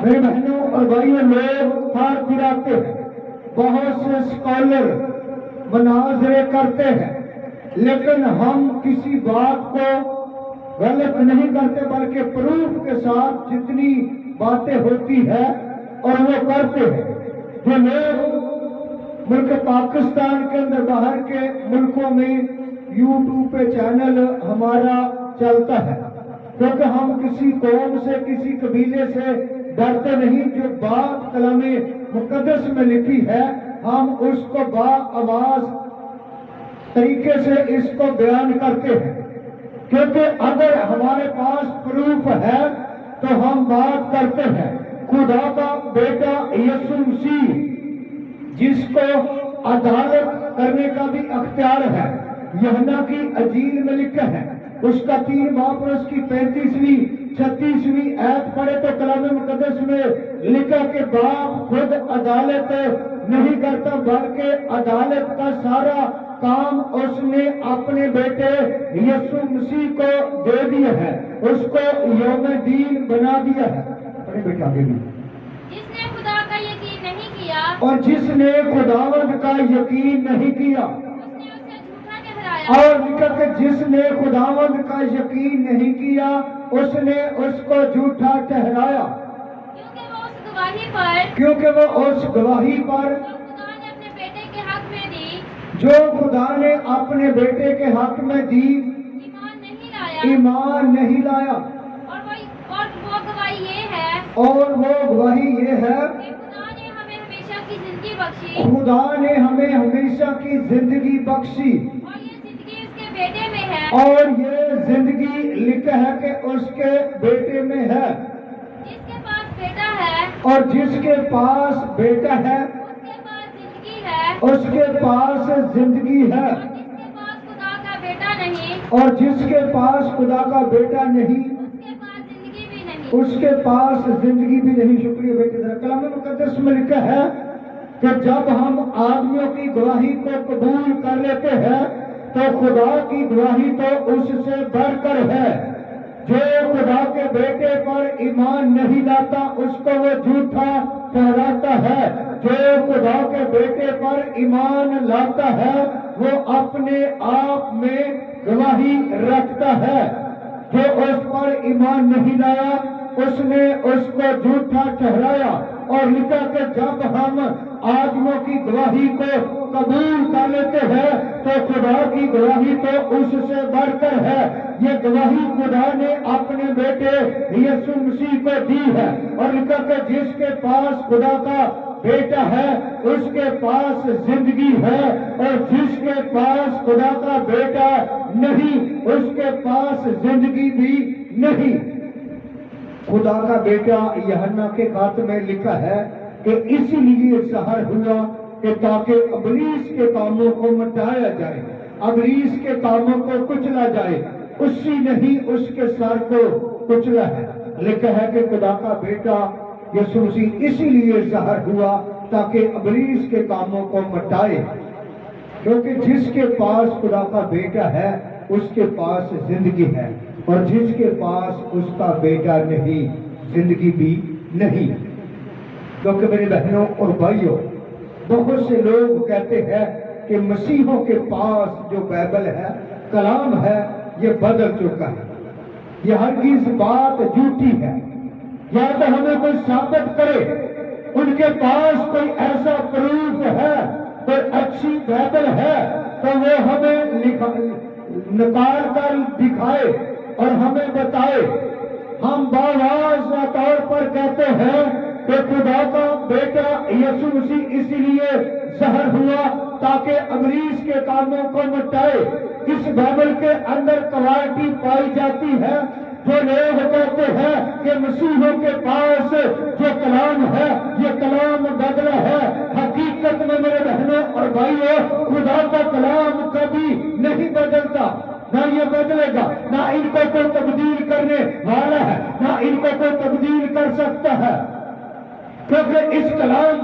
میرے بہنوں اور بھائیوں، لوگ پھاڑ پھراتے ہیں، بہت سے اسکالر مناظرے کرتے ہیں، لیکن ہم کسی بات کو غلط نہیں کرتے بلکہ پروف کے ساتھ جتنی باتیں ہوتی ہے اور وہ کرتے ہیں۔ جو لوگ ملک پاکستان کے اندر باہر کے ملکوں میں یوٹیوب پہ چینل ہمارا چلتا ہے، کیونکہ ہم کسی قوم سے کسی قبیلے سے ڈرتے نہیں۔ جو بات کلام مقدس میں لکھی ہے ہم اس کو با آواز طریقے سے اس کو بیان کرتے ہیں، کیونکہ اگر ہمارے پاس پروف ہے تو ہم بات کرتے ہیں۔ خدا کا بیٹا یسوع مسیح جس کو عدالت کرنے کا بھی اختیار ہے، یوحنا کی انجیل میں لکھا ہے، اس کا 3 باب اور اس کی 35ویں 36ویں آیت پڑھے تو کلام مقدس میں لکھا کہ باپ خود عدالت نہیں کرتا بلکہ عدالت کا سارا کام اس نے اپنے بیٹے یسوع مسیح کو دے دیا ہے، اس کو یوم دین بنا دیا ہے۔ اپنے بیٹے آگے بھی جس نے خدا کا یقین نہیں کیا اور جس نے خداوند کا یقین نہیں کیا، اس نے اسے جھوٹا ٹھہرایا اور لکھا کہ جس نے خداوند کا یقین نہیں کیا اس نے اس کو جھوٹا ٹھہرایا، کیونکہ وہ اس گواہی پر کیونکہ وہ اس گواہی پر جو خدا نے اپنے بیٹے کے حق میں دی جو خدا نے اپنے بیٹے کے حق میں دی ایمان نہیں لایا، ایمان نہیں لایا۔ اور وہ گواہی یہ ہے اور وہ گواہی یہ ہے کہ خدا نے ہمیں ہمیشہ کی زندگی بخشی، خدا نے ہمیں ہمیشہ کی زندگی بخشی، اور یہ زندگی اس کے بیٹے میں ہے۔ اور یہ زندگی لکھا ہے کہ اس کے بیٹے میں ہے، جس کے پاس بیٹا ہے اور جس کے پاس بیٹا ہے اس کے پاس زندگی ہے، اس کے پاس زندگی ہے، اور جس کے پاس خدا کا بیٹا نہیں اور جس کے پاس خدا کا بیٹا نہیں اس کے پاس زندگی بھی نہیں۔ اس کے پاس زندگی بھی نہیں۔ شکریہ بیٹے، ذرا کلام مقدس میں لکھا ہے کہ جب ہم آدمیوں کی گواہی کو قبول کر لیتے ہیں تو خدا کی گواہی تو اس سے بڑھ کر ہے۔ جو خدا کے بیٹے پر ایمان نہیں لاتا اس کو وہ جھوٹا ٹھہراتا ہے، جو خدا کے بیٹے پر ایمان لاتا ہے وہ اپنے آپ میں گواہی رکھتا ہے۔ جو اس پر ایمان نہیں لایا اس نے اس کو جھوٹا ٹھہرایا، اور لکھا کہ جب ہم آدمیوں کی گواہی کو قبول کر لیتے ہیں تو خدا کی گواہی تو اس سے بڑھ کر ہے۔ یہ گواہی خدا نے اپنے بیٹے یسوع مسیح کو دی ہے، اور لکھا کہ جس کے پاس خدا کا بیٹا ہے اس کے پاس زندگی ہے، اور جس کے پاس خدا کا بیٹا نہیں اس کے پاس زندگی بھی نہیں۔ خدا کا بیٹا یوحنا کے خط میں لکھا ہے کہ اسی لیے ظاہر ہوا کہ تاکہ ابلیس کے کاموں کو مٹایا جائے، ابلیس کے کاموں کو کچلا جائے۔ اسی نہیں اس کے سر کو کچلا ہے۔ لکھا ہے کہ خدا کا بیٹا یسوع مسیح اسی لیے ظاہر ہوا تاکہ ابلیس کے کاموں کو مٹائے، کیونکہ جس کے پاس خدا کا بیٹا ہے اس کے پاس زندگی ہے، اور جس کے پاس اس کا بیٹا نہیں زندگی بھی نہیں۔ کیونکہ میرے بہنوں اور بھائیوں، بہت سے لوگ کہتے ہیں کہ مسیحوں کے پاس جو بائبل ہے، کلام ہے، یہ بدل چکا ہے، یہ ہرگز بات جھوٹی ہے۔ یا تو ہمیں کوئی ثابت کرے، ان کے پاس کوئی ایسا پروف ہے، کوئی اچھی بائبل ہے تو وہ ہمیں نکال کر دکھائے اور ہمیں بتائے۔ ہم باواز طور پر کہتے ہیں کہ خدا کا بیٹا یسوع مسیح اسی لیے ظاہر ہوا تاکہ ابلیس کے کاموں کو مٹائے۔ اس بائبل کے اندر کوالٹی پائی جاتی ہے۔ جو لوگ کہتے ہیں کہ مسیحوں کے پاس جو کلام ہے یہ کلام بدلا ہے، حقیقت میں میرے بہنوں اور بھائیوں خدا کا کلام کبھی نہیں بدلتا، نہ یہ بدلے گا، نہ ان کو کوئی تبدیل کرنے والا ہے، نہ ان کو کوئی تبدیل کر سکتا ہے، کیونکہ اس کلام